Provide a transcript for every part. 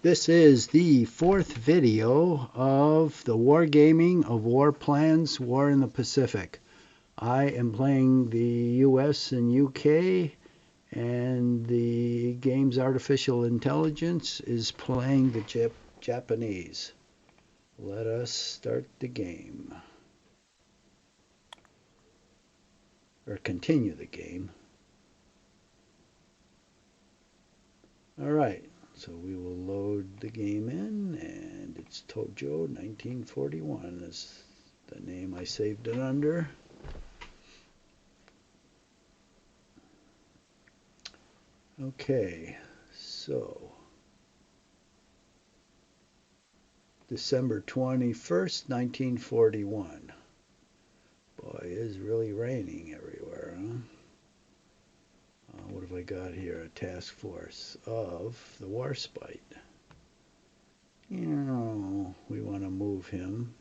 This is the fourth video of the Wargaming of Warplans War in the Pacific. I am playing the US and UK, and the game's artificial intelligence is playing the Japanese. Let us start the game. Or continue the game. Alright, so we will load the game in, and it's Tojo 1941 is the name I saved it under. Okay, so December 21st, 1941. Boy, it is really raining everywhere, huh? What have I got here? A task force of the Warspite. You know, we want to move him.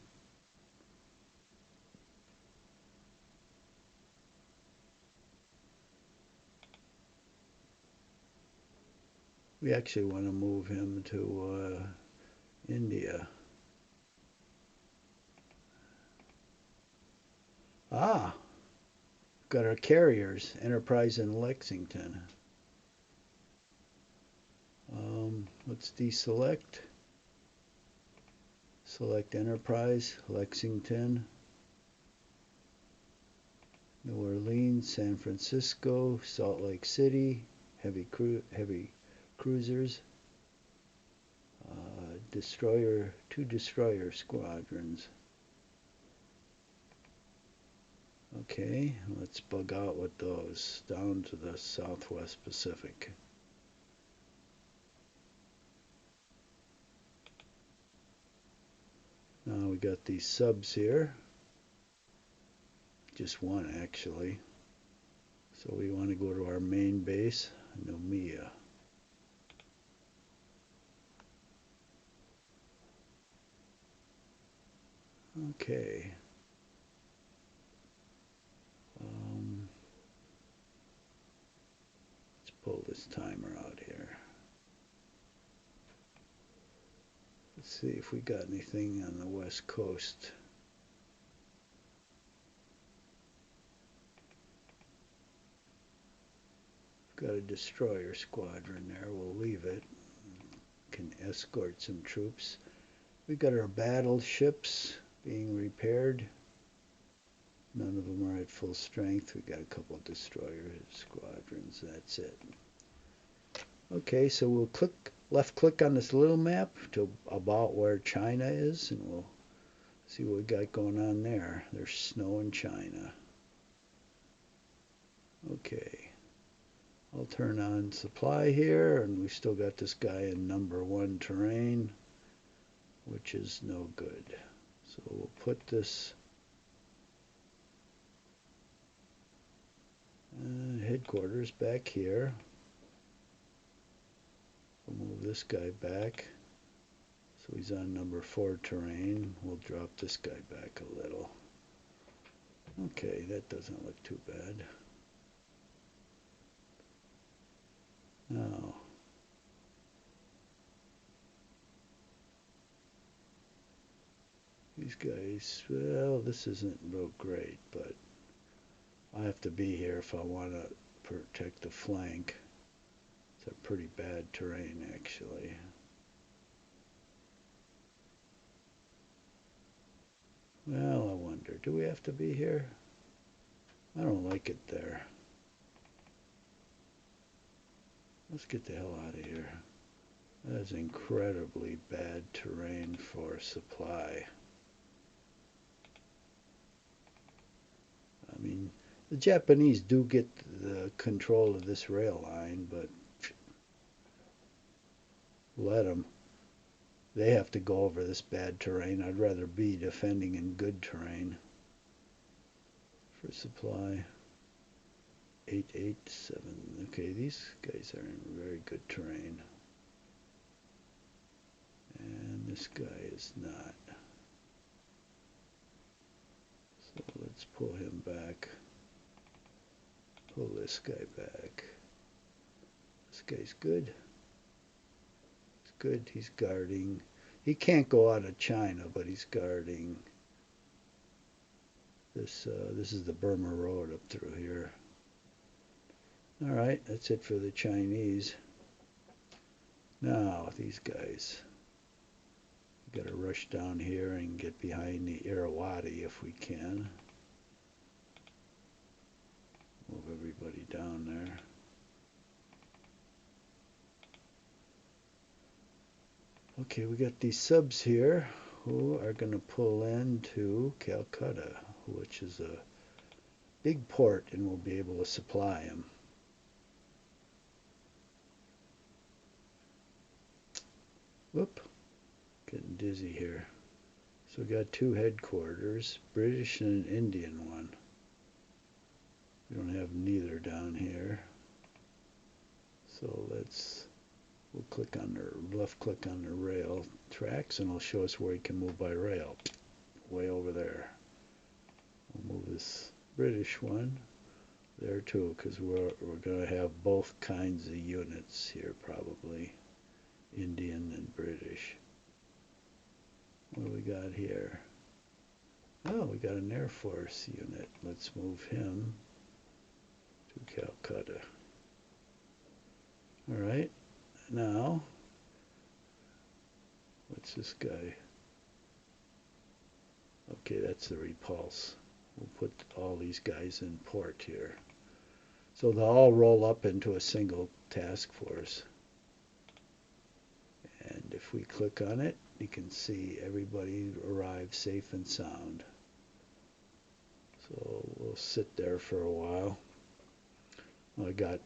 We actually want to move him to India. Ah, got our carriers, Enterprise and Lexington. Let's deselect. Select Enterprise, Lexington, New Orleans, San Francisco, Salt Lake City, heavy cruisers, two destroyer squadrons. Okay, let's bug out with those down to the Southwest Pacific. Now we got these subs here. Just one actually. So we want to go to our main base, Noumea. Okay. Let's pull this timer out here. Let's see if we got anything on the west coast. Got a destroyer squadron there. We'll leave it. Can escort some troops. We got our battleships being repaired. None of them are at full strength. We got a couple of destroyer squadrons. That's it. Okay, so we'll left click on this little map to about where China is, and we'll see what we got going on there. There's snow in China. Okay. I'll turn on supply here, and we still got this guy in #1 terrain, which is no good. So we'll put this headquarters back here. We'll move this guy back. So he's on #4 terrain. We'll drop this guy back a little. Okay, that doesn't look too bad. Now, these guys, well, this isn't real great, but I have to be here if I want to protect the flank. It's a pretty bad terrain, actually. Well, I wonder, do we have to be here? I don't like it there. Let's get the hell out of here. That is incredibly bad terrain for supply. I mean, the Japanese do get the control of this rail line, but let them. They have to go over this bad terrain. I'd rather be defending in good terrain. For supply, 887. Okay, these guys are in very good terrain. And this guy is not. So let's pull him back. Pull this guy back. This guy's good. This good. He's guarding. He can't go out of China, but he's guarding this. This is the Burma Road up through here. All right, that's it for the Chinese. Now, these guys. Got to rush down here and get behind the Irrawaddy if we can. Move everybody down there. Okay, we got these subs here who are going to pull into Calcutta, which is a big port, and we'll be able to supply them. Whoop, getting dizzy here. So we got two headquarters, British and an Indian one. We don't have neither down here. So we'll click on the left click on the rail tracks, and it'll show us where we can move by rail. Way over there. We'll move this British one there too, because we're going to have both kinds of units here probably, Indian and British. What do we got here? Oh, we got an Air Force unit. Let's move him to Calcutta. All right, now, what's this guy? Okay, that's the repulse. We'll put all these guys in port here. So they'll all roll up into a single task force. And if we click on it, you can see everybody arrive safe and sound. So we'll sit there for a while. I got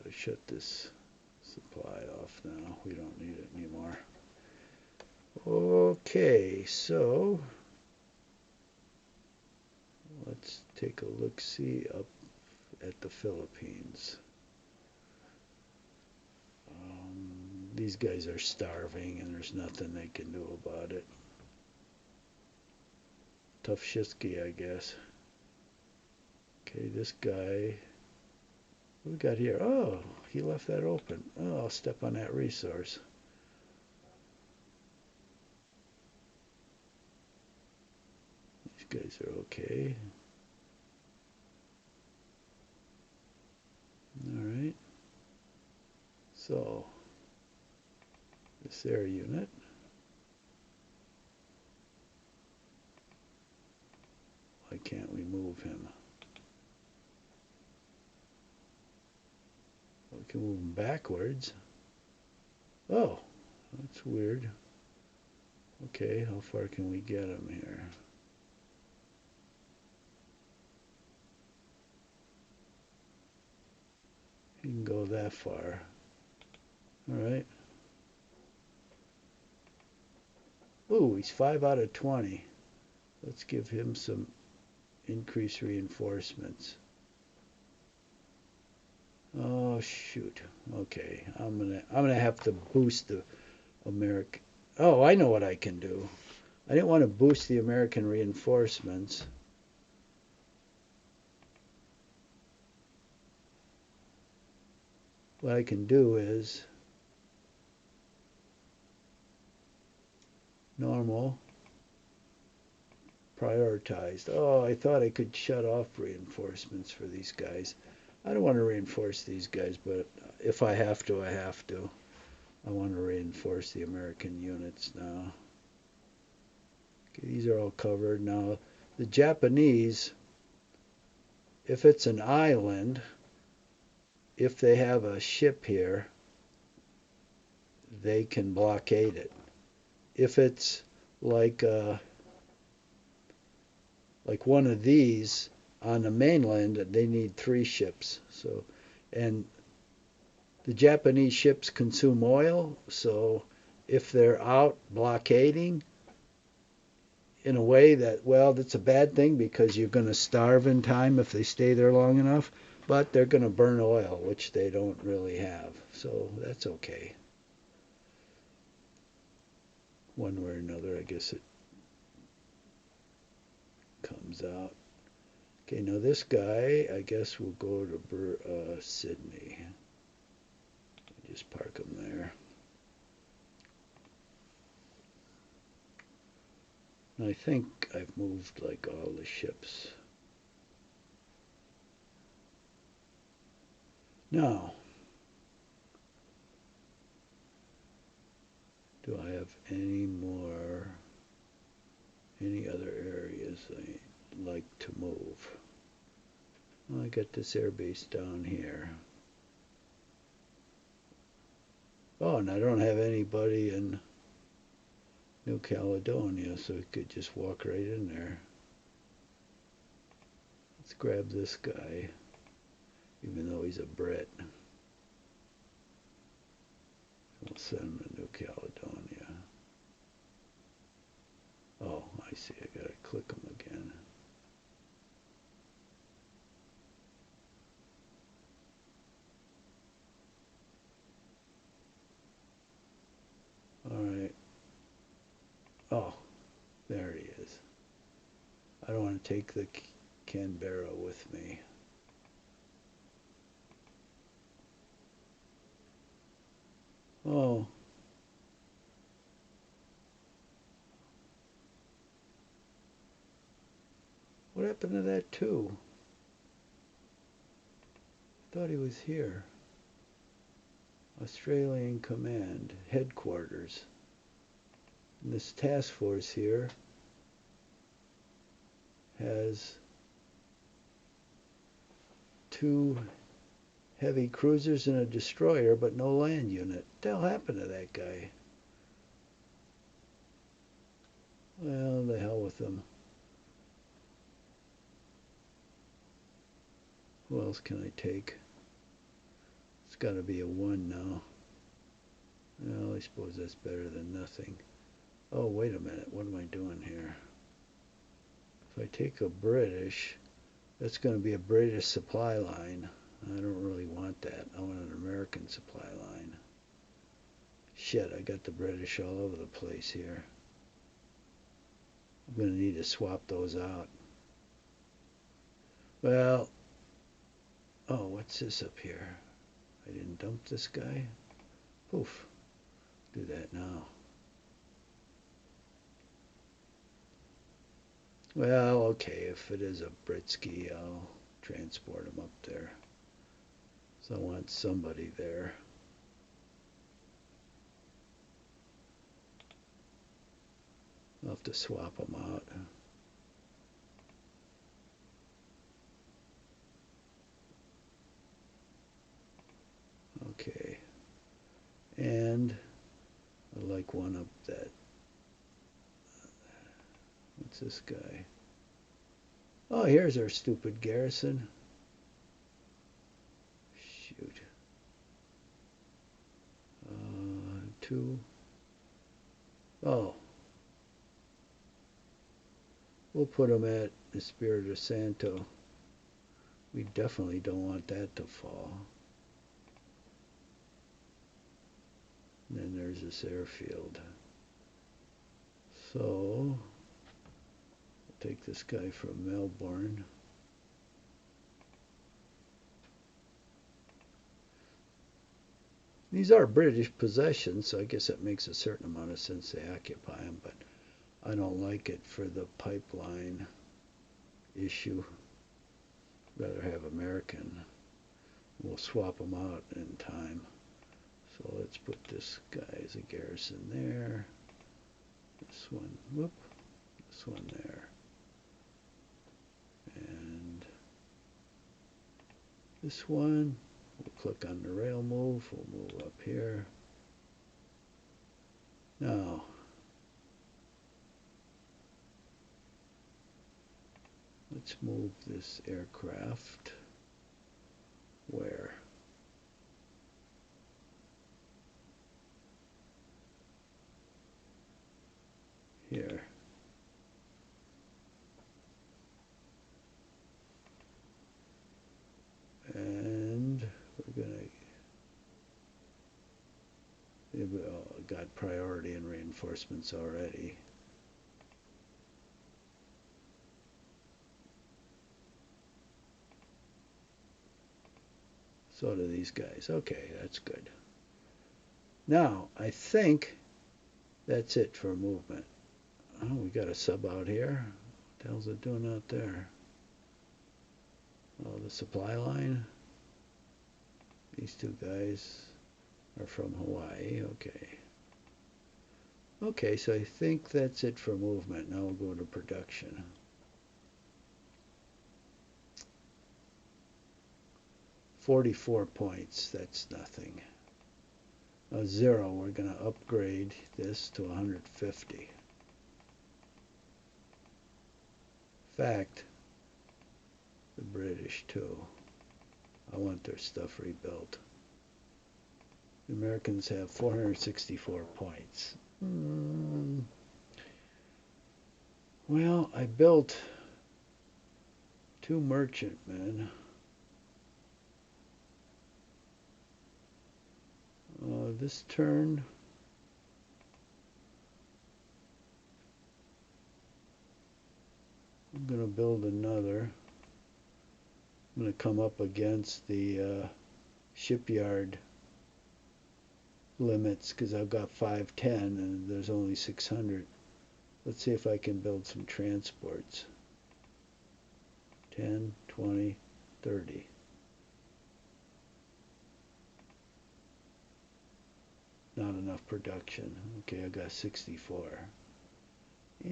to shut this supply off now. We don't need it anymore. Okay, so let's take a look-see up at the Philippines. These guys are starving, and there's nothing they can do about it. Tough shisky, I guess. Okay, this guy. What we got here? Oh, he left that open. Oh, I'll step on that resource. These guys are okay. All right. So, this air unit. Why can't we move him? We can move him backwards. Oh, that's weird. Okay, how far can we get him here? He can go that far. All right. Ooh, he's 5 out of 20. Let's give him some increased reinforcements. Oh shoot. Okay, I'm gonna have to boost the American. Oh, I know what I can do. I didn't want to boost the American reinforcements. What I can do is normal, prioritized. Oh, I thought I could shut off reinforcements for these guys. I don't want to reinforce these guys, but if I have to, I have to. I want to reinforce the American units now. Okay, these are all covered. Now, the Japanese, if it's an island, if they have a ship here, they can blockade it. If it's like one of these on the mainland, they need 3 ships. So, and the Japanese ships consume oil, so if they're out blockading in a way that, well, that's a bad thing because you're going to starve in time if they stay there long enough, but they're going to burn oil, which they don't really have. So that's okay. One way or another, I guess it comes out. Okay, now this guy, I guess we'll go to Sydney. Just park them there. And I think I've moved like all the ships. Now, do I have any other areas I'd like to move? Well, I got this airbase down here. Oh, and I don't have anybody in New Caledonia, so we could just walk right in there. Let's grab this guy, even though he's a Brit. We'll send him to New Caledonia. Oh, I see. I gotta click him again. All right. Oh, there he is. I don't want to take the Canberra with me. Oh. What happened to that too? I thought he was here. Australian Command, Headquarters. And this task force here has 2 heavy cruisers and a destroyer, but no land unit. What the hell happened to that guy? Well, the hell with him. Who else can I take? It's got to be a 1 now. Well, I suppose that's better than nothing. Oh, wait a minute. What am I doing here? If I take a British, that's going to be a British supply line. I don't really want that. I want an American supply line. Shit, I got the British all over the place here. I'm going to need to swap those out. Well, oh, what's this up here? I didn't dump this guy. Poof. Do that now. Well, okay, if it is a Britsky, I'll transport him up there. So I want somebody there. I'll have to swap them out. Okay. And I'd like one up that. What's this guy? Oh, here's our stupid garrison. Shoot. 2. Oh. We'll put them at Espiritu Santo. We definitely don't want that to fall. And then there's this airfield. So, I'll take this guy from Melbourne. These are British possessions, so I guess it makes a certain amount of sense they occupy them, but I don't like it for the pipeline issue. Rather have American. We'll swap them out in time. So let's put this guy as a garrison there. This one, whoop, this one there. And this one, we'll click on the rail move. We'll move up here. Now, let's move this aircraft. Where? Here. And we're going to, got priority and reinforcements already. So do these guys. Okay, that's good. Now, I think that's it for movement. Oh, we got a sub out here. What the hell's it doing out there? Oh, the supply line. These two guys are from Hawaii. Okay. Okay, so I think that's it for movement. Now we'll go to production. $44 points. That's nothing. 0. We're going to upgrade this to 150. In fact, the British too. I want their stuff rebuilt. The Americans have 464 points. Well, I built 2 merchantmen. This turn, I'm going to build another. I'm going to come up against the shipyard limits because I've got 510 and there's only 600. Let's see if I can build some transports. 10, 20, 30. Not enough production. Okay, I got 64. So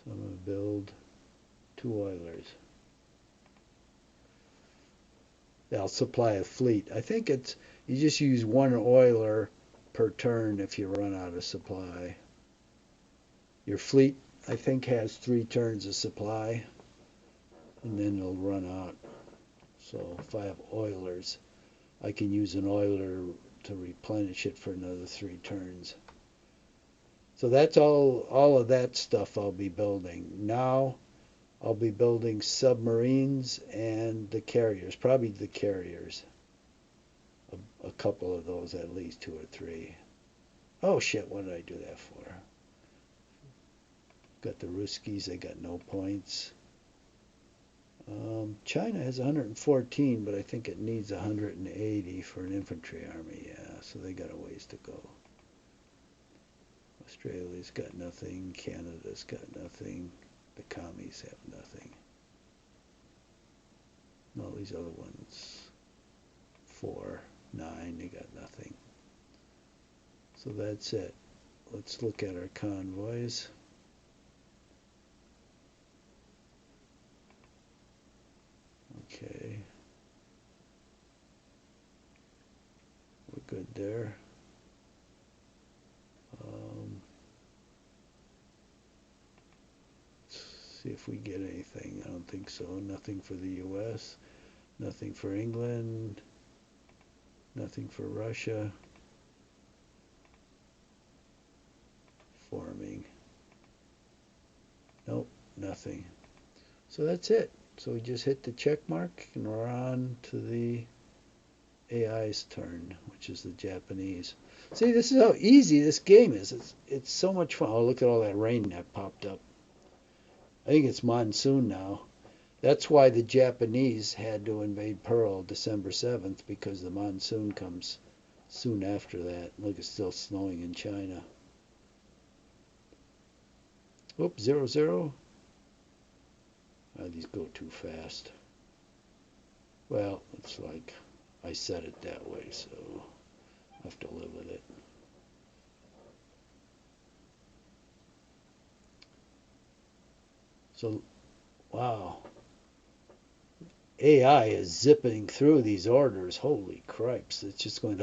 I'm going to build 2 oilers. They'll supply a fleet. I think it's, you just use 1 oiler per turn if you run out of supply. Your fleet, I think, has 3 turns of supply, and then it'll run out. So if I have oilers, I can use an oiler to replenish it for another 3 turns. So that's all of that stuff I'll be building. Now I'll be building submarines and the carriers, probably the carriers. A couple of those at least, 2 or 3. Oh shit, what did I do that for? Got the Ruskies, they got no points. China has 114, but I think it needs 180 for an infantry army. Yeah, so they got a ways to go. Australia's got nothing. Canada's got nothing. The commies have nothing. And all these other ones, 4, 9, they got nothing. So that's it. Let's look at our convoys. Okay. We're good there. See if we get anything. I don't think so. Nothing for the US. Nothing for England. Nothing for Russia. Forming. Nope, nothing. So that's it. So we just hit the check mark and we're on to the AI's turn, which is the Japanese. See, this is how easy this game is. It's so much fun. Oh, look at all that rain that popped up. I think it's monsoon now. That's why the Japanese had to invade Pearl December 7th, because the monsoon comes soon after that. Look, it's still snowing in China. Oops, 0-0. Oh, these go too fast. Well, it's like I said it that way, so I have to live with it. So, wow. AI is zipping through these orders. Holy cripes. It's just going.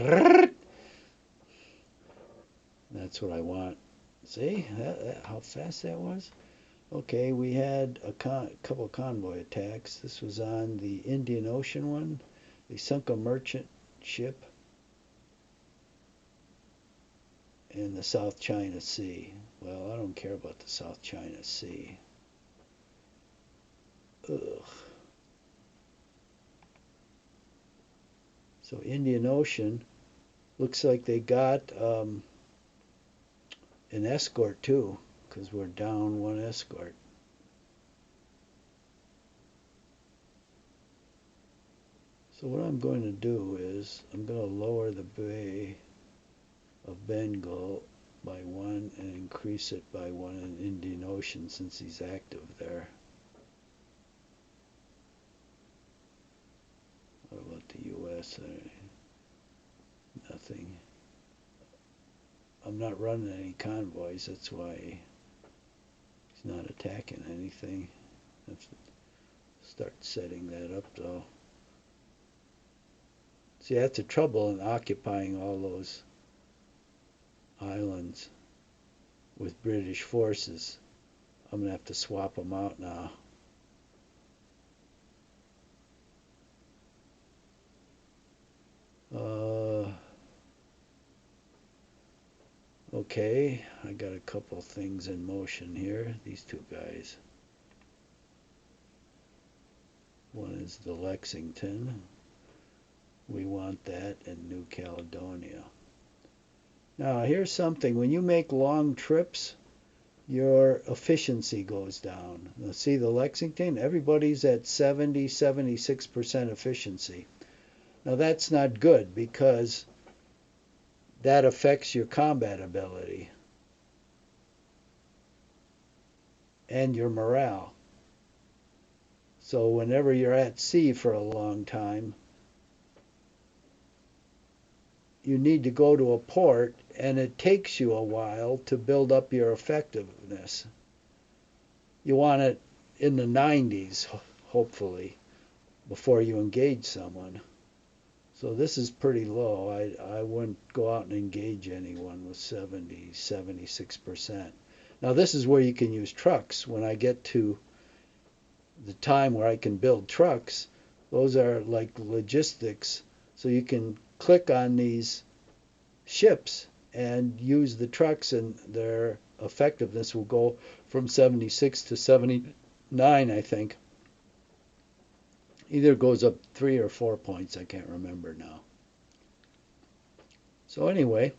That's what I want. See how fast that was? Okay, we had a couple of convoy attacks. This was on the Indian Ocean one. They sunk a merchant ship in the South China Sea. Well, I don't care about the South China Sea. Ugh. So Indian Ocean, looks like they got an escort too, because we're down 1 escort. So what I'm going to do is I'm going to lower the Bay of Bengal by 1 and increase it by 1 in Indian Ocean since he's active there. What about the U.S.? Nothing. I'm not running any convoys, that's why he's not attacking anything. Have to start setting that up though. See, that's the trouble in occupying all those islands with British forces. I'm going to have to swap them out now. Okay, I got a couple things in motion here. These two guys. One is the Lexington. We want that in New Caledonia. Now, here's something. When you make long trips, your efficiency goes down. Now, see the Lexington? Everybody's at 70, 76% efficiency. Now, that's not good because that affects your combat ability and your morale. So whenever you're at sea for a long time, you need to go to a port, and it takes you a while to build up your effectiveness. You want it in the 90s, hopefully, before you engage someone. So this is pretty low. I wouldn't go out and engage anyone with 70, 76%. Now this is where you can use trucks. When I get to the time where I can build trucks, those are like logistics. So you can click on these ships and use the trucks, and their effectiveness will go from 76 to 79, I think. Either goes up 3 or 4 points, I can't remember now. So anyway,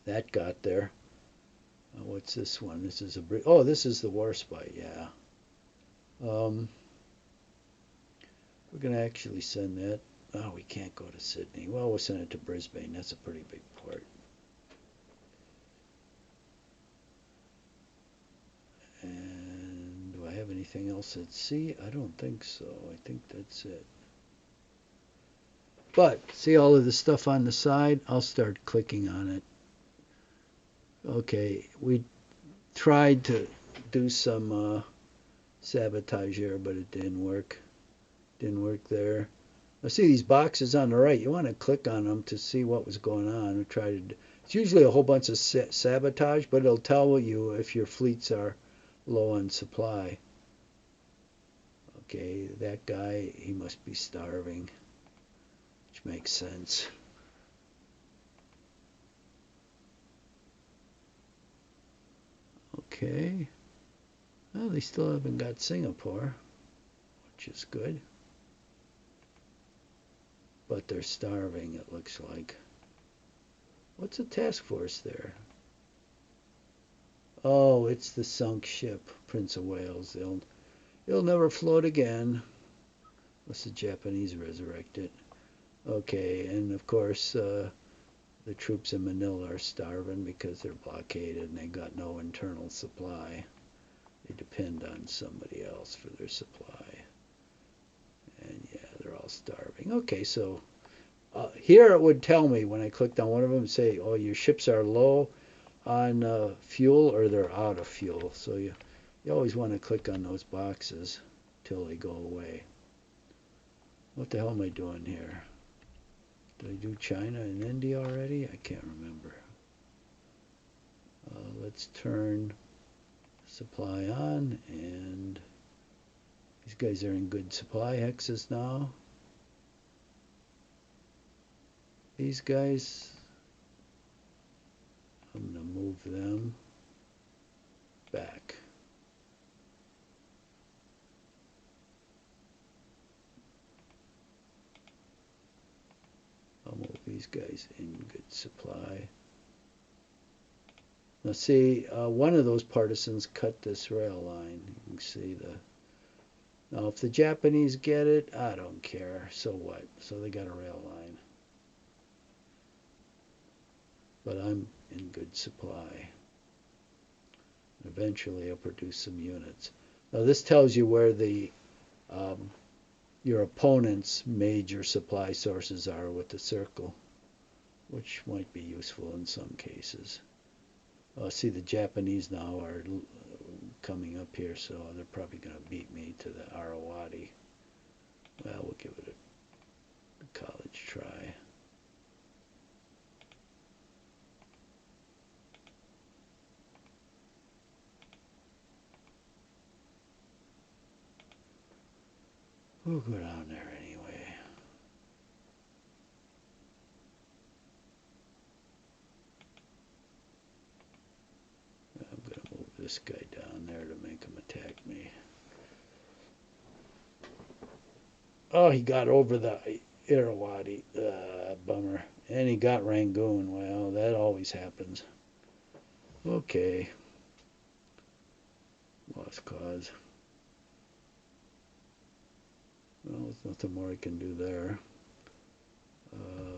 that got there. What's this one? This is oh, this is the Warspite, yeah. We're going to actually send that. Oh, we can't go to Sydney. Well, we'll send it to Brisbane. That's a pretty big port. And do I have anything else at sea? I don't think so. I think that's it. But see all of the stuff on the side? I'll start clicking on it. Okay, we tried to do some sabotage here, but it didn't work. Didn't work there. Now see these boxes on the right. You want to click on them to see what was going on. It's usually a whole bunch of sabotage, but it'll tell you if your fleets are low on supply. Okay, that guy, he must be starving, which makes sense. Okay. Well, they still haven't got Singapore, which is good. But they're starving, it looks like. What's a task force there? Oh, it's the sunk ship, Prince of Wales. It'll never float again, unless the Japanese resurrect it. Okay, and of course, the troops in Manila are starving because they're blockaded and they got no internal supply. They depend on somebody else for their supply. And yeah, they're all starving. Okay, so here it would tell me when I clicked on one of them, say, oh, your ships are low on fuel or they're out of fuel. So you always want to click on those boxes till they go away. What the hell am I doing here? Did I do China and India already? I can't remember. Let's turn supply on, and these guys are in good supply hexes now. These guys, I'm going to move them back. I'll move these guys in good supply. Now see, one of those partisans cut this rail line. You can see Now, if the Japanese get it, I don't care. So what? So they got a rail line. But I'm in good supply. Eventually, I'll produce some units. Now, this tells you where the your opponent's major supply sources are with the circle, which might be useful in some cases. See, the Japanese now are coming up here, so they're probably going to beat me to the Arawati. Well, we'll give it a college try. We'll go down there anyway. I'm going to move this guy down there to make him attack me. Oh, he got over the Irrawaddy. Bummer. And he got Rangoon. Well, that always happens. Okay. Lost cause. Well, there's nothing more I can do there.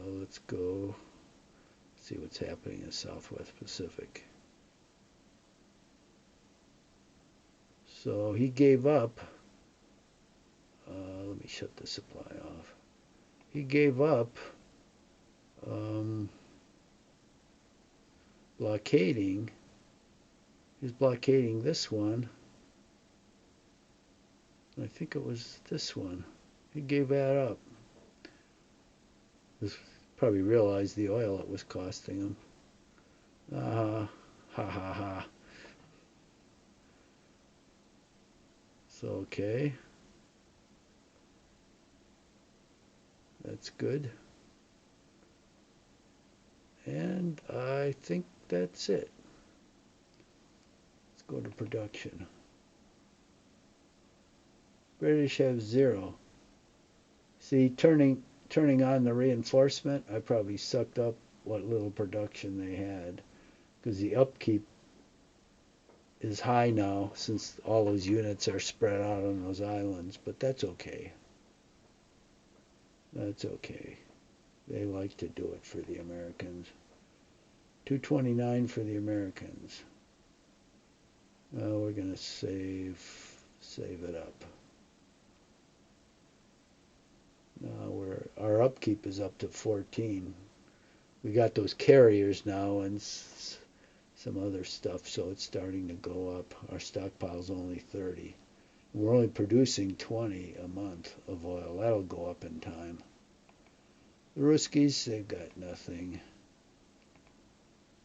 Let's go see what's happening in Southwest Pacific. So he gave up. Let me shut the supply off. He gave up blockading. He's blockading this one. I think it was this one. He gave that up. He probably realized the oil it was costing him. Ha ha ha. So, okay. That's good. And I think that's it. Let's go to production. British have 0. See, turning on the reinforcement, I probably sucked up what little production they had, because the upkeep is high now since all those units are spread out on those islands, but that's okay. That's okay. They like to do it for the Americans. 229 for the Americans. We're going to save it up. Now our upkeep is up to 14. We got those carriers now and some other stuff, so it's starting to go up. Our stockpile's only 30. We're only producing 20 a month of oil. That'll go up in time. The Ruskies, they've got nothing.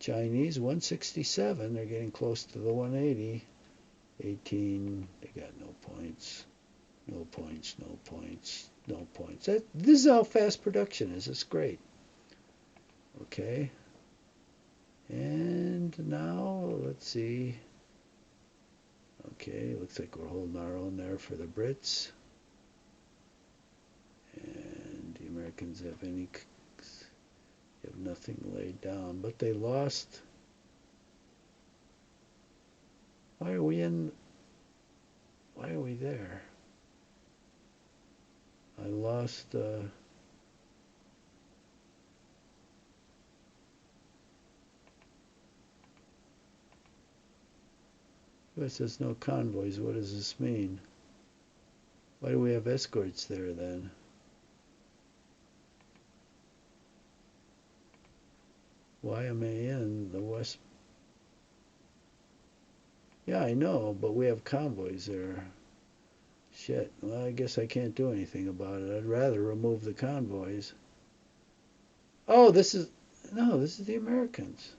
Chinese, 167. They're getting close to the 180. 18, they got no points. No points, no points, no points. This is how fast production is. It's great. Okay. And now, let's see. Okay, looks like we're holding our own there for the Brits. And the Americans have nothing laid down, but they lost. Why are we there? I lost it says no convoys. What does this mean? Why do we have escorts there then? Why am I in the West? Yeah, I know, but we have convoys there. Shit. Well, I guess I can't do anything about it. I'd rather remove the convoys. Oh, this is the Americans.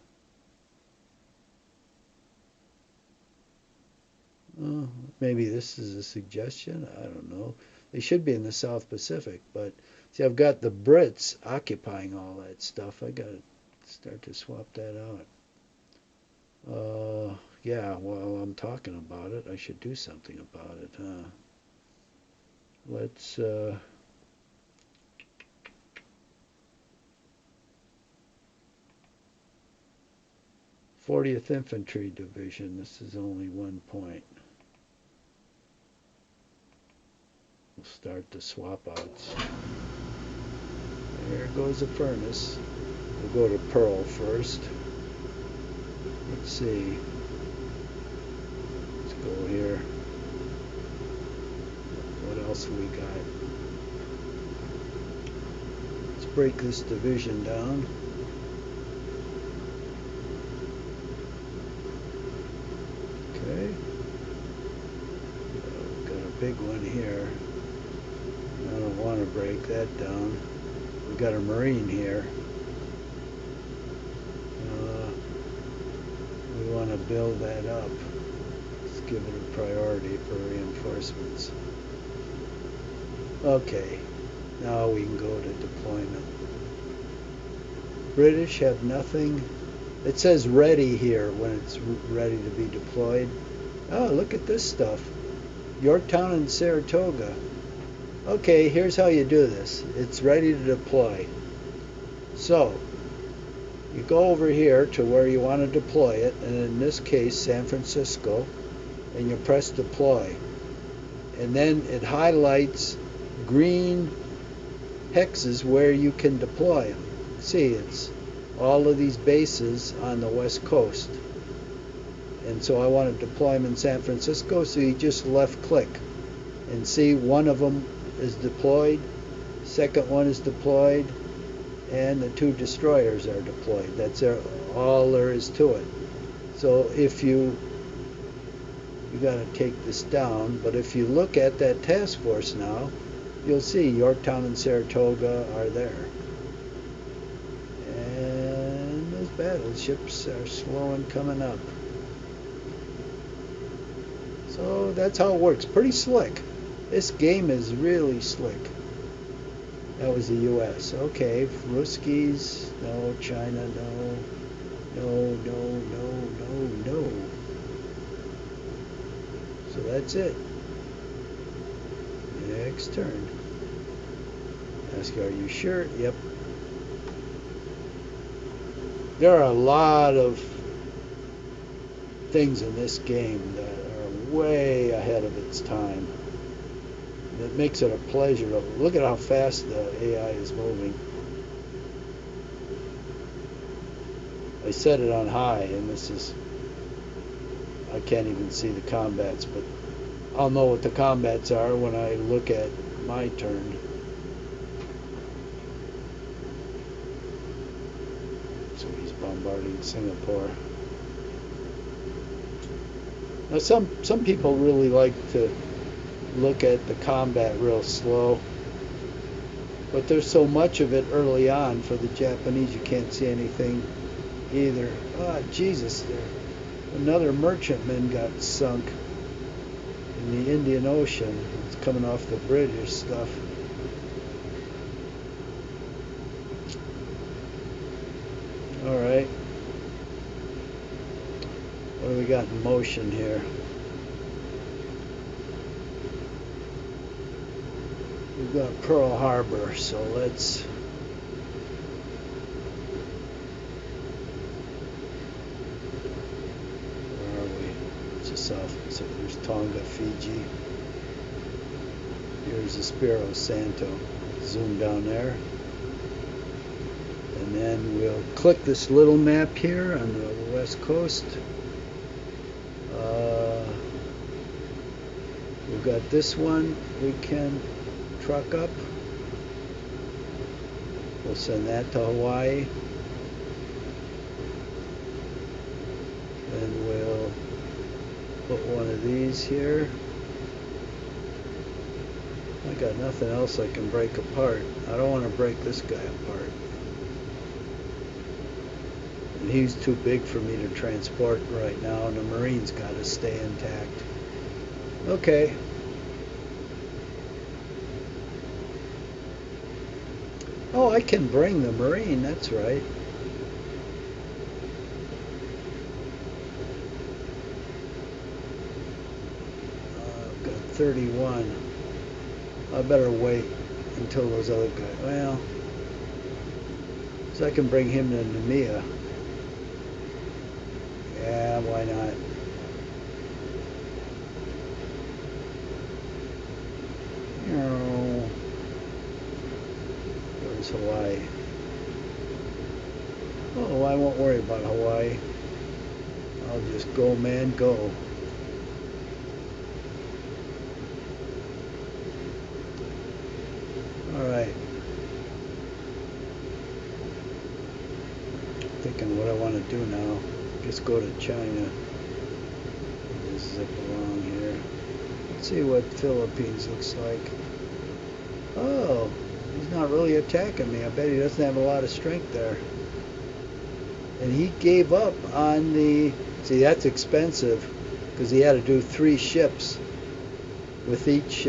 Oh, maybe this is a suggestion. I don't know. They should be in the South Pacific, but see, I've got the Brits occupying all that stuff. I got to start to swap that out. Yeah, while I'm talking about it, I should do something about it, huh? Let's 40th Infantry Division. This is only 1 point. We'll start the swap outs. There goes the furnace. We'll go to Pearl first. Let's see. Let's go here. What else we got? Let's break this division down. Okay. Got a big one here. I don't want to break that down. We got a Marine here. We want to build that up. Let's give it a priority for reinforcements. Okay, now we can go to deployment. British have nothing. It says ready here when it's ready to be deployed. Oh, look at this stuff. Yorktown and Saratoga. Okay, here's how you do this. It's ready to deploy. So, you go over here to where you want to deploy it, and in this case, San Francisco, and you press deploy. And then it highlights green hexes where you can deploy them. See, it's all of these bases on the west coast. And so I want to deploy them in San Francisco, so you just left click. And see, one of them is deployed, second one is deployed, and the two destroyers are deployed. That's all there is to it. So if you got to take this down, but if you look at that task force now, you'll see Yorktown and Saratoga are there. And those battleships are slow in coming up. So that's how it works. Pretty slick. This game is really slick. That was the U.S. Okay, Ruskies, no. China, no. No, no, no, no, no. So that's it. Next turn. Ask, are you sure? Yep. There are a lot of things in this game that are way ahead of its time. It makes it a pleasure to look at how fast the AI is moving. I set it on high, and this is, I can't even see the combats, but I'll know what the combats are when I look at my turn. So he's bombarding Singapore. Now some people really like to look at the combat real slow, but there's so much of it early on. For the Japanese, you can't see anything either. Ah, Jesus, another merchantman got sunk in the Indian Ocean. It's coming off the British stuff. All right, what do we got in motion here? We've got Pearl Harbor, so let's where are we? It's the south. So there's Tonga, Fiji. Here's Espiro Santo. Zoom down there. And then we'll click this little map here on the west coast. We've got this one we can truck up. We'll send that to Hawaii. Then we'll put one of these here. I got nothing else I can break apart. I don't want to break this guy apart. And he's too big for me to transport right now, and the Marine's got to stay intact. Okay. Oh, I can bring the Marine, that's right. I've got 31. I better wait until those other guys, well, so I can bring him to Nemea. Yeah, why not? There's Hawaii. Oh, I won't worry about Hawaii. I'll just go, man, go. Alright. Thinking what I want to do now. Just go to China. Just zip along here. Let's see what Philippines looks like. Oh, he's not really attacking me. I bet he doesn't have a lot of strength there. And he gave up on the... See, that's expensive because he had to do 3 ships with each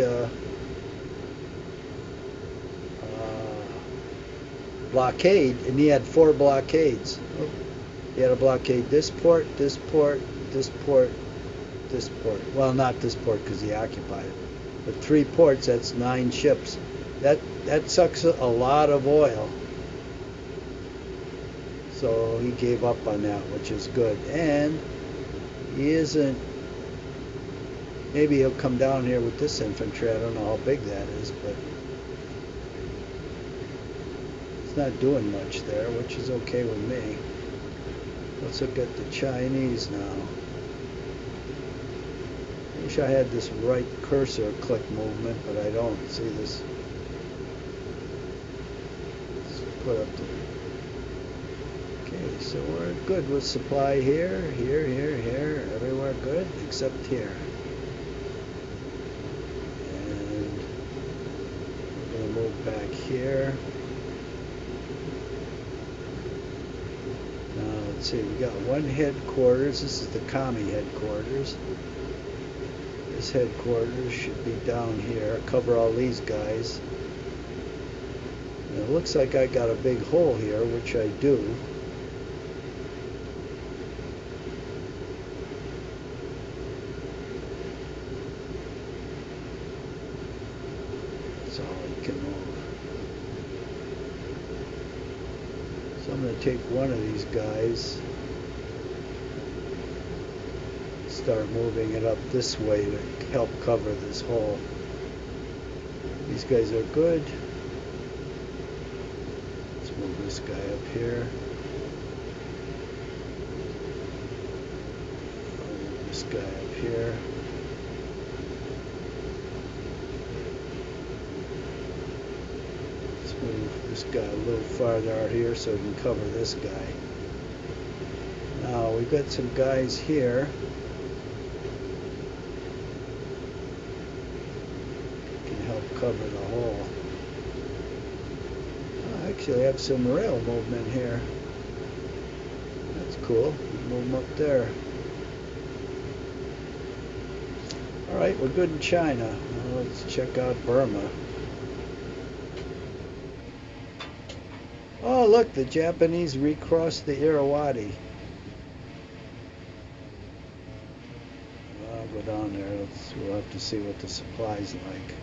blockade, and he had 4 blockades. Oh, he had to blockade this port, this port, this port, this port. Well, not this port because he occupied it, but 3 ports. That's 9 ships. That sucks a lot of oil. So he gave up on that, which is good. And he isn't... Maybe he'll come down here with this infantry. I don't know how big that is, but it's not doing much there, which is okay with me. Let's look at the Chinese now. Wish I had this right cursor click movement, but I don't. See this? Let's put up the... Okay, so we're good with supply here, here, everywhere good, except here. And we're going to move back here. Now, let's see, we got 1 headquarters. This is the commie headquarters. This headquarters should be down here, cover all these guys. And it looks like I got a big hole here, which I do. That's all I can move. So I'm going to take one of these guys, start moving it up this way to help cover this hole. These guys are good. Let's move this guy up here. I'll move this guy up here. Let's move this guy a little farther out here so we can cover this guy. Now we've got some guys here. Cover the hole. I actually have some rail movement here. That's cool. Move them up there. Alright, we're good in China. Now let's check out Burma. Oh, look, the Japanese recrossed the Irrawaddy. I'll go down there. We'll have to see what the supply's like.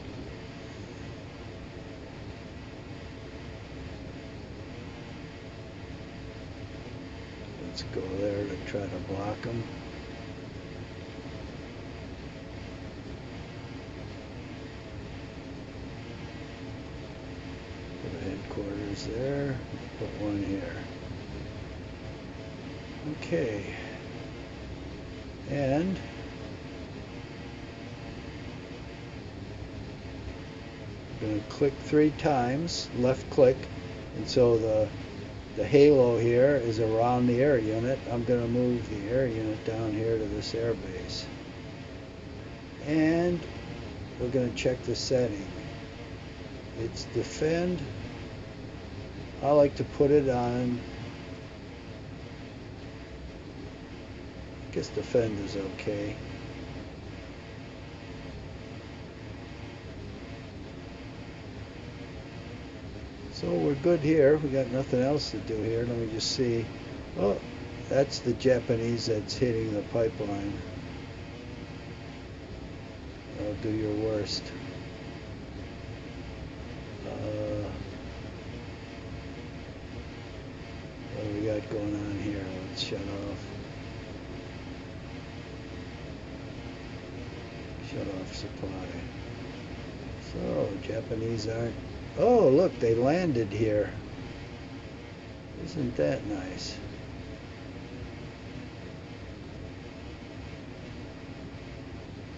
Let's go there to try to block them. Put a headquarters there. Put one here. Okay. And I'm going to click 3 times, left click, and so the halo here is around the air unit. I'm going to move the air unit down here to this air base. And we're going to check the setting. It's defend. I like to put it on, I guess defend is okay. So we're good here. We got nothing else to do here. Let me just see. Oh, that's the Japanese that's hitting the pipeline. Oh, do your worst. What do we got going on here? Let's shut off. Shut off supply. So Japanese aren't Oh, look, they landed here. Isn't that nice?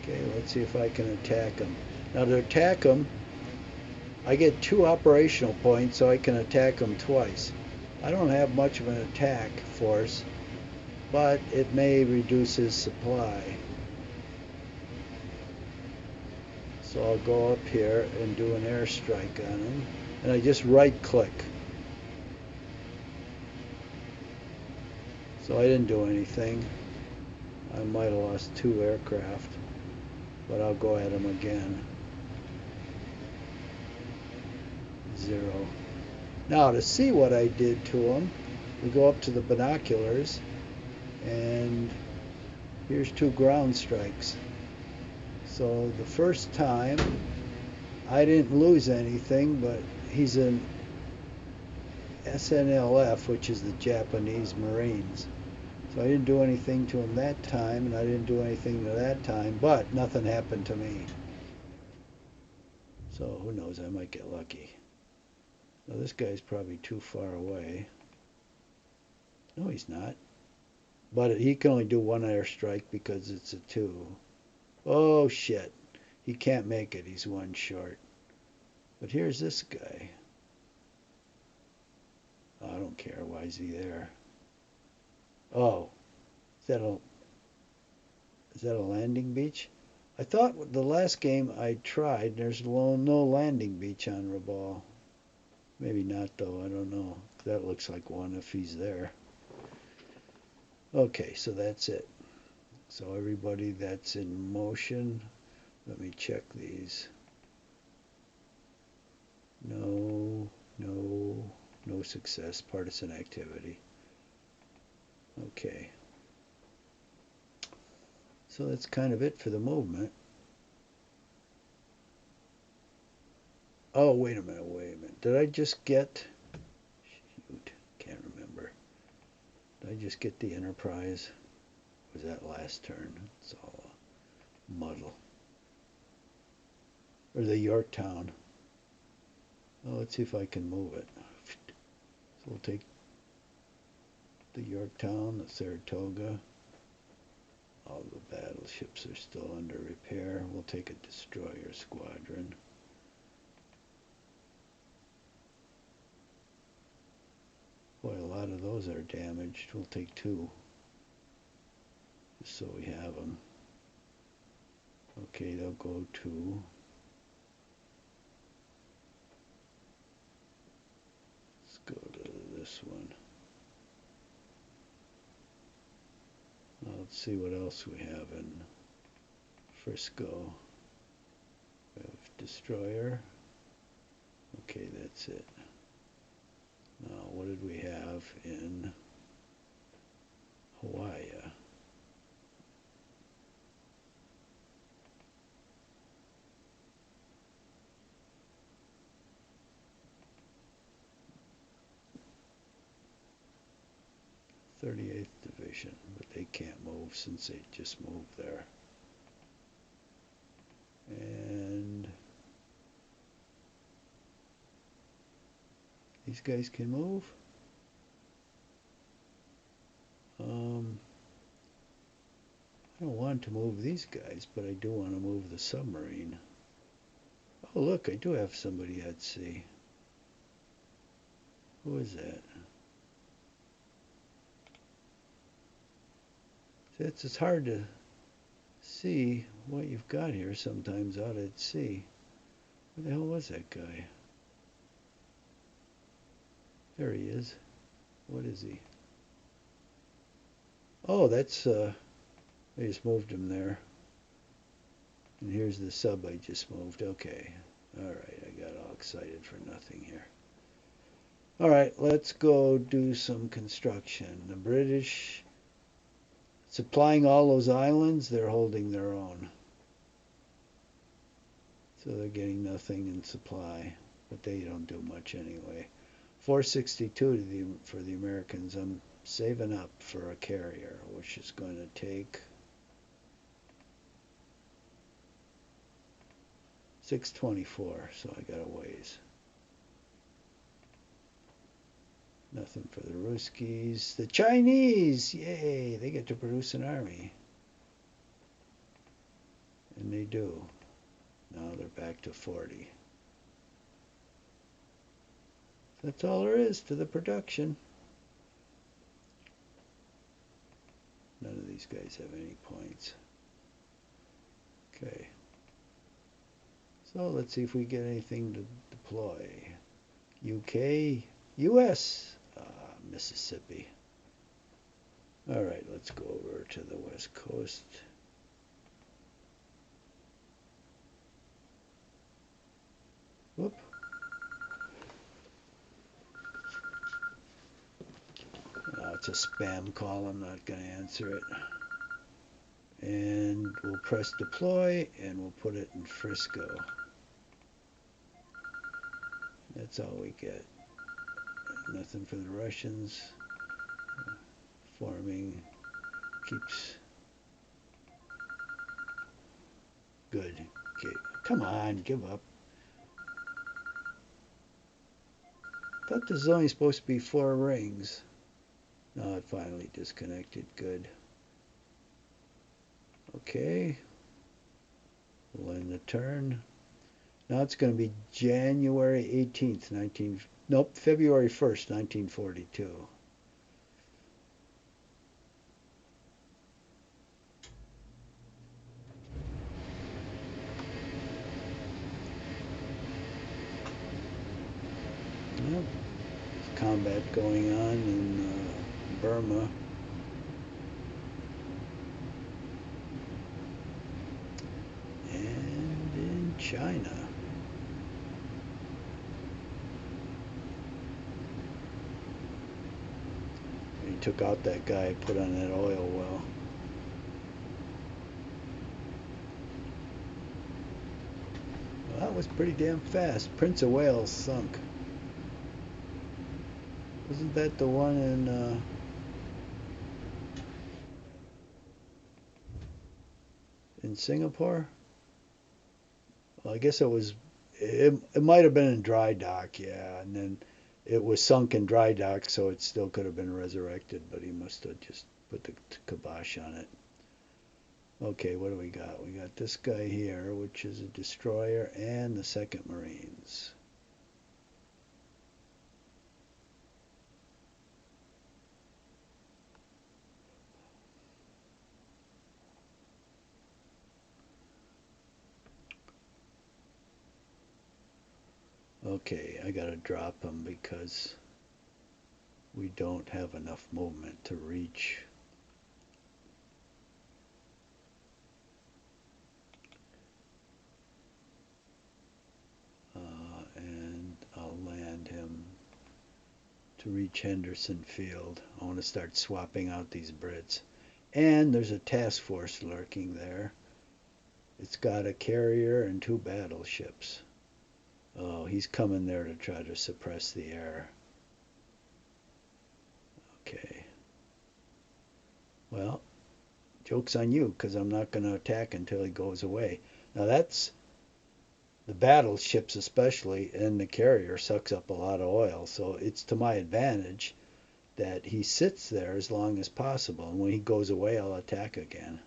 Okay, let's see if I can attack them. Now to attack them, I get 2 operational points, so I can attack them twice. I don't have much of an attack force, but it may reduce his supply. So I'll go up here and do an airstrike on him, and I just right click. So I didn't do anything. I might have lost 2 aircraft, but I'll go at him again. 0. Now to see what I did to him, we go up to the binoculars, and here's 2 ground strikes. So the first time I didn't lose anything, but he's an SNLF, which is the Japanese Marines. So I didn't do anything to him that time, and I didn't do anything to that time, but nothing happened to me. So who knows, I might get lucky. Now this guy's probably too far away. No, he's not. But he can only do 1 airstrike because it's a 2. Oh shit. He can't make it, he's 1 short. But here's this guy. Oh, I don't care, why is he there? Oh, is that a landing beach? I thought the last game I tried, there's no landing beach on Rabaul. Maybe not though, I don't know. That looks like one if he's there. Okay, so that's it. So everybody that's in motion, let me check these. No, no, no success, partisan activity. Okay. So that's kind of it for the movement. Oh, wait a minute. Did I just get, shoot, can't remember. Did I just get the Enterprise? Was that last turn? It's all a muddle. Or the Yorktown. Oh, let's see if I can move it. So we'll take the Yorktown, the Saratoga. All the battleships are still under repair. We'll take a destroyer squadron. Boy, a lot of those are damaged. We'll take 2. Just so we have them. Okay, they'll go to... Let's go to this one. Now let's see what else we have in Frisco. We have destroyer. Okay, that's it. Now, what did we have in Hawaii? 38th Division, but they can't move since they just moved there. And these guys can move. I don't want to move these guys, but I do want to move the submarine. Oh, look, I do have somebody at sea. Who is that? It's hard to see what you've got here sometimes out at sea. Where the hell was that guy? There he is. What is he? Oh, that's, I just moved him there. And here's the sub I just moved. Okay. Alright, I got all excited for nothing here. Alright, let's go do some construction. The British, supplying all those islands, they're holding their own. So they're getting nothing in supply, but they don't do much anyway. 462 for the Americans. I'm saving up for a carrier, which is going to take 624, so I got a ways. Nothing for the Ruskies. The Chinese! Yay! They get to produce an army. And they do. Now they're back to 40. That's all there is to the production. None of these guys have any points. Okay. So let's see if we get anything to deploy. UK, US, Mississippi. All right, let's go over to the West Coast. Whoop. It's a spam call. I'm not going to answer it. And we'll press deploy, and we'll put it in Frisco. That's all we get. Nothing for the Russians. Farming keeps good. Okay, come on, give up. I thought this was only supposed to be 4 rings. No, it finally disconnected. Good. Okay. We'll end the turn. Now it's going to be January 18th, February 1st, 1942. Yep. There's combat going on in Burma. And in China. He took out that guy, put on that oil well. Well, that was pretty damn fast. Prince of Wales sunk. Wasn't that the one in Singapore? Well, I guess it was. It might have been in dry dock, yeah, and then it was sunk in dry dock, so it still could have been resurrected, but he must have just put the kibosh on it. Okay, what do we got? We got this guy here, which is a destroyer, and the 2nd Marines. Okay, I gotta drop him because we don't have enough movement to reach. And I'll land him to reach Henderson Field. I want to start swapping out these Brits. And there's a task force lurking there. It's got a carrier and 2 battleships. Oh, he's coming there to try to suppress the air. Okay. Well, joke's on you, because I'm not going to attack until he goes away. Now that's the battleships especially, and the carrier sucks up a lot of oil, so it's to my advantage that he sits there as long as possible, and when he goes away, I'll attack again.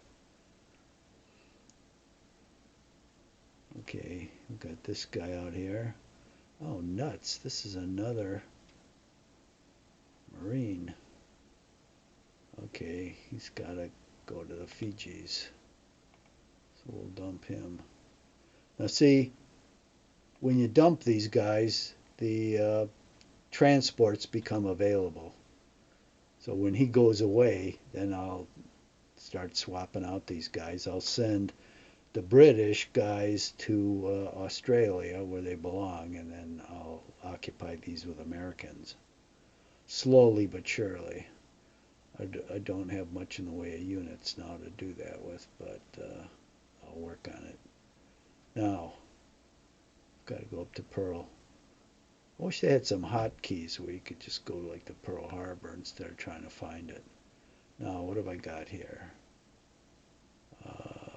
Okay, we've got this guy out here. Oh, nuts. This is another Marine. Okay, he's got to go to the Fijis. So we'll dump him. Now see, when you dump these guys, the transports become available. So when he goes away, then I'll start swapping out these guys. I'll send the British guys to Australia where they belong, and then I'll occupy these with Americans. Slowly but surely. I don't have much in the way of units now to do that with, but I'll work on it. Now, I've got to go up to Pearl. I wish they had some hotkeys where you could just go to like the Pearl Harbor instead of trying to find it. Now, what have I got here?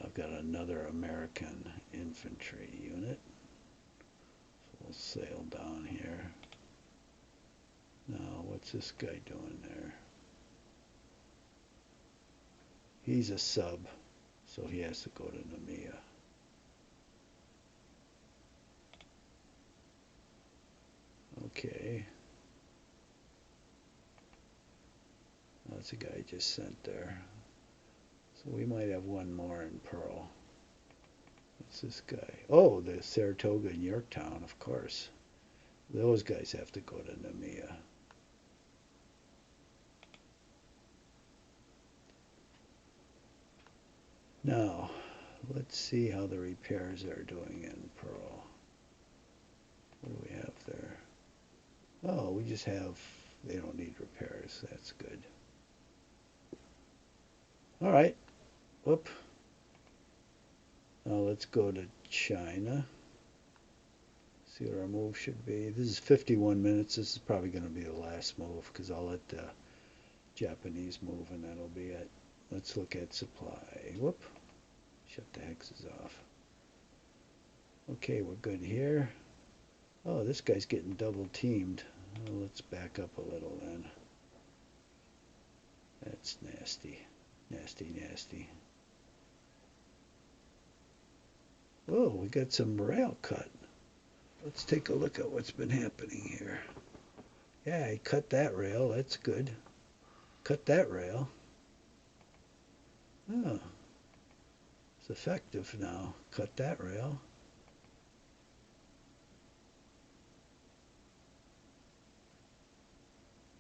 I've got another American infantry unit. So we'll sail down here. Now, What's this guy doing there? He's a sub, so he has to go to Namia. Okay. That's a guy just sent there. So we might have one more in Pearl. What's this guy? Oh, the Saratoga and Yorktown, of course. Those guys have to go to Namia. Now, let's see how the repairs are doing in Pearl. What do we have there? Oh, we just have, they don't need repairs. That's good. All right. Whoop. Now let's go to China. See what our move should be. This is 51 minutes. This is probably going to be the last move because I'll let the Japanese move and that'll be it. Let's look at supply. Whoop. Shut the hexes off. Okay, we're good here. Oh, this guy's getting double teamed. Well, let's back up a little then. That's nasty. Nasty, nasty. Oh, we got some rail cut. Let's take a look at what's been happening here. Yeah, he cut that rail. That's good. Cut that rail. Oh, it's effective now. Cut that rail.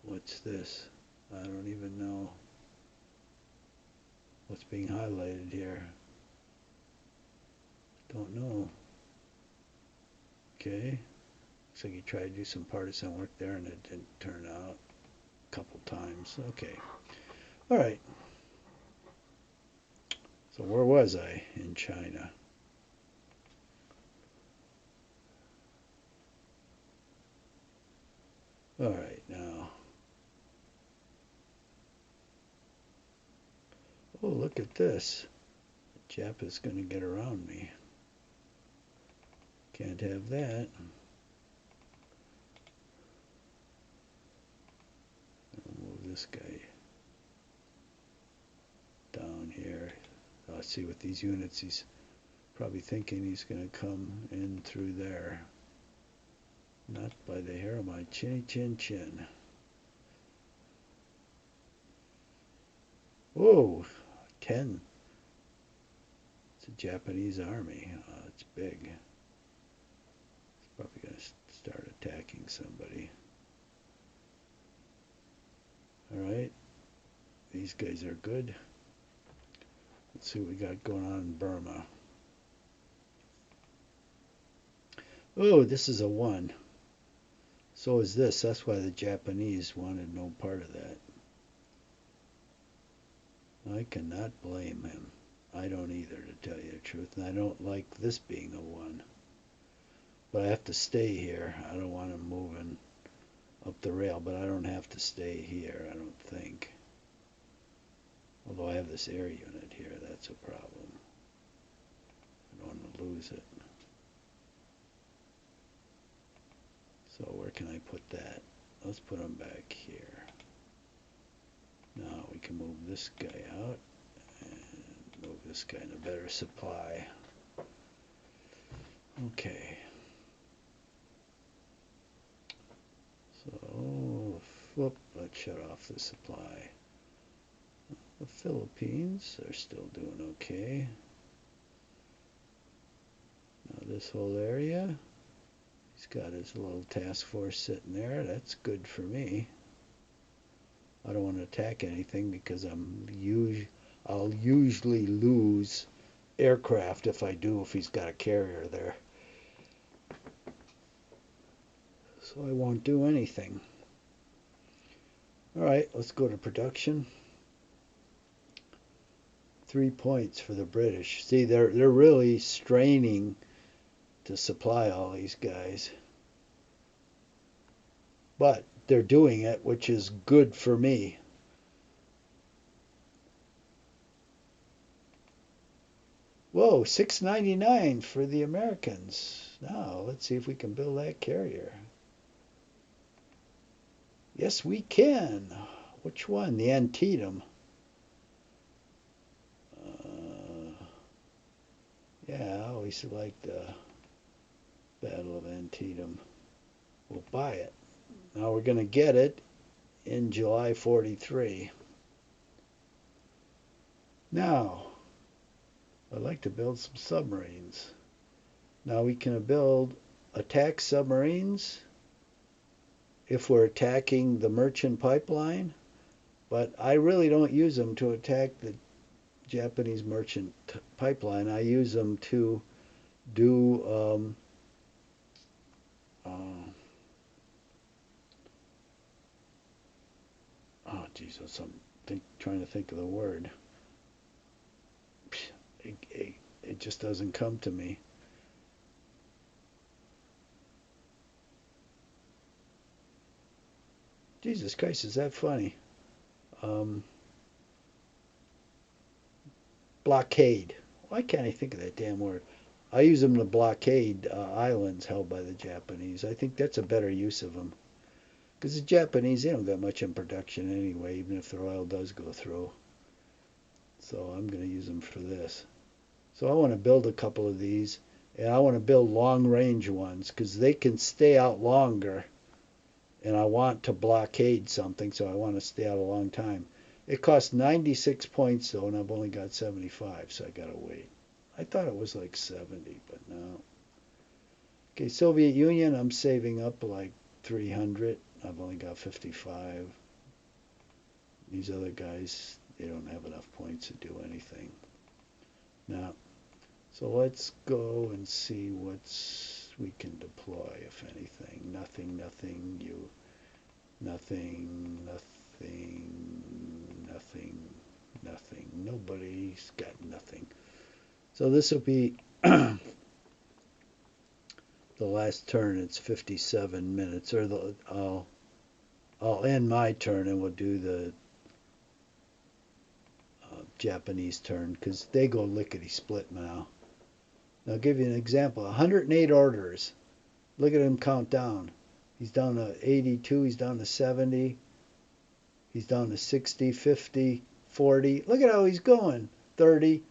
What's this? I don't even know what's being highlighted here. Don't know. Okay. Looks like he tried to do some partisan work there and it didn't turn out a couple times. Okay. All right. So where was I in China? All right, now. Oh, look at this. The Jap is going to get around me. Can't have that. I'll move this guy down here. Let's see with these units. He's probably thinking he's going to come in through there. Not by the hair of my chinny chin chin. Whoa, 10. It's a Japanese army. It's big. It's probably going to start attacking somebody. All right. These guys are good. Let's see what we got going on in Burma. Oh, this is a 1. So is this. That's why the Japanese wanted no part of that. I cannot blame him. I don't either, to tell you the truth. And I don't like this being a 1. But I have to stay here. I don't want him moving up the rail, but I don't have to stay here, I don't think. Although I have this air unit here, that's a problem. I don't want to lose it. So where can I put that? Let's put him back here. Now we can move this guy out and move this guy in a better supply. Okay. So, whoop, let's shut off the supply. The Philippines are still doing okay. Now this whole area, he's got his little task force sitting there. That's good for me. I don't want to attack anything because I'll usually lose aircraft if I do, if he's got a carrier there. So I won't do anything. All right, let's go to production. 3 points for the British. See, they're really straining to supply all these guys. But they're doing it, which is good for me. Whoa, $6.99 for the Americans. Now, let's see if we can build that carrier. Yes, we can. Which one? The Antietam. Yeah, I always liked the Battle of Antietam. We'll buy it. Now we're going to get it in July 43. Now, I'd like to build some submarines. Now we can build attack submarines if we're attacking the merchant pipeline, but I really don't use them to attack the Japanese merchant pipeline. I use them to do oh Jesus, I'm trying to think of the word. It just doesn't come to me. Jesus Christ, is that funny? Um, blockade. Why can't I think of that damn word? I use them to blockade islands held by the Japanese. I think that's a better use of them. Because the Japanese, they don't got much in production anyway, even if their oil does go through. So I'm going to use them for this. So I want to build a couple of these, and I want to build long-range ones because they can stay out longer, and I want to blockade something, so I want to stay out a long time. It costs 96 points, though, and I've only got 75, so I got to wait. I thought it was like 70, but no. Okay, Soviet Union, I'm saving up like 300. I've only got 55. These other guys, they don't have enough points to do anything. Now, so let's go and see what's we can deploy, if anything. Nothing, nothing, you, nothing, nothing, nothing, nothing. Nobody's got nothing. So this will be the last turn. It's 57 minutes. Or I'll end my turn and we'll do the Japanese turn because they go lickety split now. Now I'll give you an example. 108 orders. Look at him count down. He's down to 82. He's down to 70. He's down to 60, 50, 40. Look at how he's going. 30,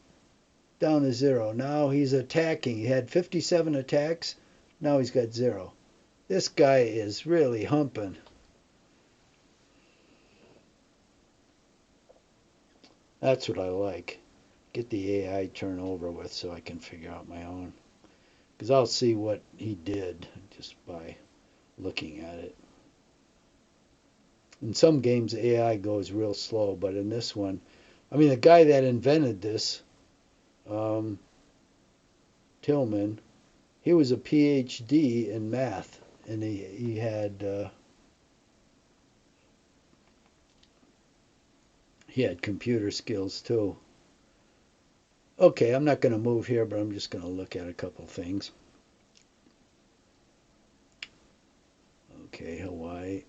down to 0. Now he's attacking. He had 57 attacks. Now he's got 0. This guy is really humping. That's what I like. Get the AI turn over with so I can figure out my own. Because I'll see what he did just by looking at it. In some games, AI goes real slow, but in this one, I mean, the guy that invented this, Tillman, he was a PhD in math, and he had computer skills too. Okay, I'm not going to move here, but I'm just going to look at a couple things. Okay, Hawaii,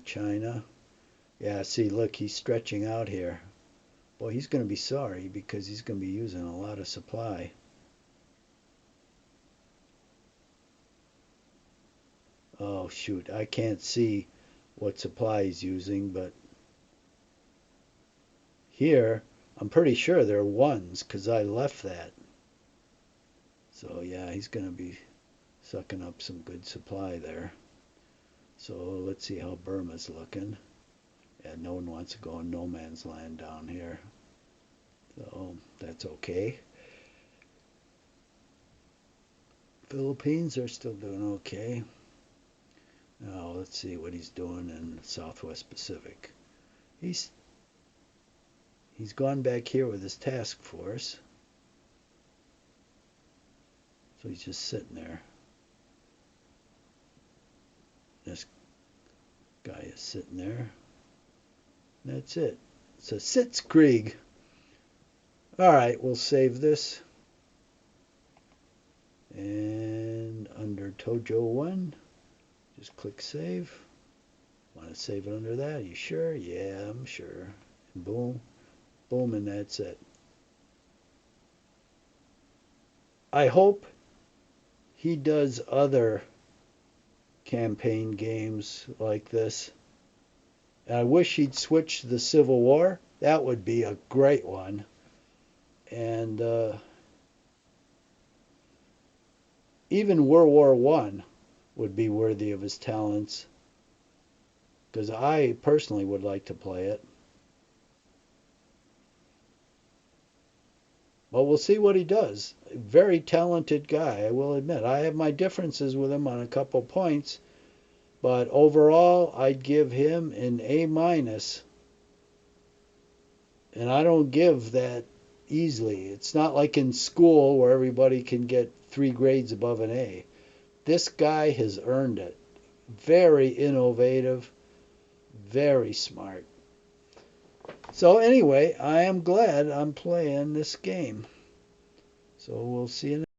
China. Yeah, see, look, he's stretching out here. Boy, he's going to be sorry because he's going to be using a lot of supply. Oh, shoot, I can't see what supply he's using, but here, I'm pretty sure they're ones because I left that. So, yeah, he's going to be sucking up some good supply there. So, let's see how Burma's looking. Yeah, no one wants to go in no man's land down here. So, that's okay. Philippines are still doing okay. Now, let's see what he's doing in Southwest Pacific. He's gone back here with his task force. So he's just sitting there. This guy is sitting there. That's it. It's a Sitzkrieg. All right, we'll save this. And under Tojo 1, just click save. Want to save it under that? Are you sure? Yeah, I'm sure. And boom, boom, and that's it. I hope he does other campaign games like this And I wish he'd switch to the Civil War. That would be a great one. And even World War One would be worthy of his talents, because I personally would like to play it. But we'll see what he does. Very talented guy, I will admit. I have my differences with him on a couple points, but overall, I'd give him an A minus. And I don't give that easily. It's not like in school where everybody can get 3 grades above an A. This guy has earned it. Very innovative, very smart. So anyway, I am glad I'm playing this game. So we'll see you next.